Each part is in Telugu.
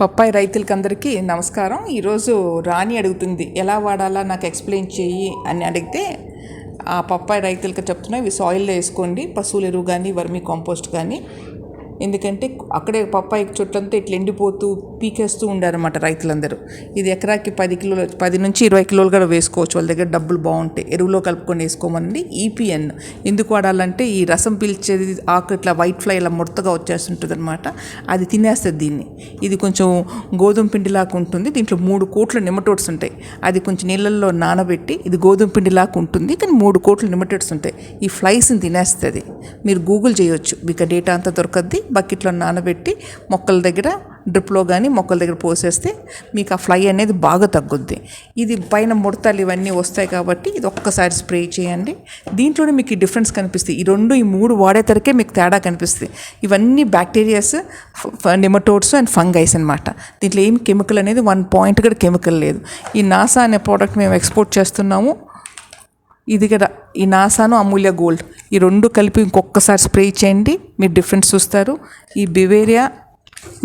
పప్పాయి రైతులకందరికీ నమస్కారం. ఈరోజు రాణి అడుగుతుంది ఎలా వాడాలా నాకు ఎక్స్ప్లెయిన్ చెయ్యి అని అడిగితే ఆ పప్పాయి రైతులకి చెప్తున్నా, ఇవి సాయిల్లో వేసుకోండి, పశువుల ఎరువు కానీ వర్మీ కాంపోస్ట్ కానీ. ఎందుకంటే అక్కడే పప్పాయి చుట్టంతా ఇట్లా ఎండిపోతూ పీకేస్తూ ఉండారన్నమాట రైతులందరూ. ఇది ఎకరాకి 10 నుంచి 20 కిలోలు కూడా వేసుకోవచ్చు, వాళ్ళ దగ్గర డబ్బులు బాగుంటాయి. ఎరువులో కలుపుకొని వేసుకోమనండి. ఈపీఎన్ ఎందుకు వాడాలంటే ఈ రసం పీల్చేది ఆకు ఇట్లా వైట్ ఫ్లై ఇలా ముడతగా వచ్చేస్తుంటుంది అనమాట, అది తినేస్తుంది దీన్ని. ఇది కొంచెం గోధుమ పిండిలాగా ఉంటుంది, దీంట్లో 3 కోట్ల నిమటోడ్స్ ఉంటాయి. అది కొంచెం నీళ్ళల్లో నానబెట్టి, ఇది గోధుమ పిండిలాగా ఉంటుంది కానీ 3 కోట్ల నిమటోడ్స్ ఉంటాయి. ఈ ఫ్లైస్ని తినేస్తుంది. మీరు గూగుల్ చేయొచ్చు, మీకు డేటా అంతా దొరకద్ది. బకెట్లో నానబెట్టి మొక్కల దగ్గర డ్రిప్లో కానీ మొక్కల దగ్గర పోసేస్తే మీకు ఆ ఫ్లై అనేది బాగా తగ్గుద్ది. ఇది పైన ముడతలు ఇవన్నీ వస్తాయి కాబట్టి ఇది ఒక్కసారి స్ప్రే చేయండి. దీంట్లోనే మీకు ఈ డిఫరెన్స్ కనిపిస్తుంది. ఈ 3 వాడేతరకే మీకు తేడా కనిపిస్తుంది. ఇవన్నీ బ్యాక్టీరియాస్, నిమటోడ్స్ అండ్ ఫంగైస్ అనమాట. దీంట్లో ఏమి కెమికల్ అనేది 1 పాయింట్ కూడా కెమికల్ లేదు. ఈ నాసా అనే ప్రోడక్ట్ మేము ఎక్స్పోర్ట్ చేస్తున్నాము. ఇది కదా ఈ నాసాను అమూల్య గోల్డ్, ఈ 2 కలిపి ఇంకొకసారి స్ప్రే చేయండి, మీరు డిఫరెన్స్ చూస్తారు. ఈ బివేరియా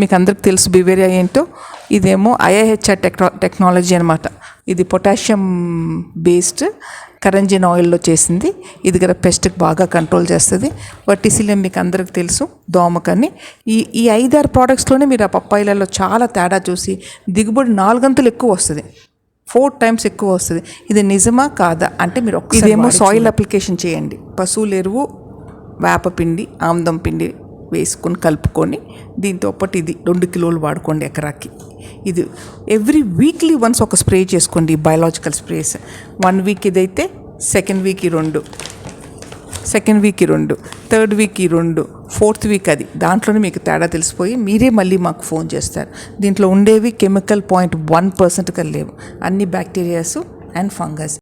మీకు అందరికి తెలుసు, బివేరియా ఏంటో. ఇదేమో ఐఐహెచ్ఆర్ టెక్నాలజీ అనమాట. ఇది పొటాషియం బేస్డ్ కరంజిన్ ఆయిల్లో చేసింది. ఇది కదా పెస్ట్కి బాగా కంట్రోల్ చేస్తుంది. వర్టిసిలియం మీకు అందరికి తెలుసు, దోమకని. ఈ 5-6 ప్రోడక్ట్స్లోనే మీరు ఆ పప్పాయిలలో చాలా తేడా చూసి దిగుబడి 4 అంతులు ఎక్కువ వస్తుంది, 4 టైమ్స్ ఎక్కువ వస్తుంది. ఇది నిజమా కాదా అంటే మీరు ఇదేమో సాయిల్ అప్లికేషన్ చేయండి. పశువుల ఎరువు, వేపపిండి, ఆముదం పిండి వేసుకొని కలుపుకొని దీంతో పాటు ఇది 2 కిలోలు వాడుకోండి ఎకరాకి. ఇది ఎవ్రీ వీక్లీ వన్స్ ఒక స్ప్రే చేసుకోండి, బయాలజికల్ స్ప్రేస్. 1 వీక్ ఇదైతే, second week 2, second week 2, third week 2, fourth week అది. దాంట్లోనే మీకు తేడా తెలిసిపోయి మీరే మళ్ళీ మాకు ఫోన్ చేస్తారు. దీంట్లో ఉండేవి కెమికల్ 0.1% లేవు, అన్ని బ్యాక్టీరియాస్ అండ్ ఫంగస్.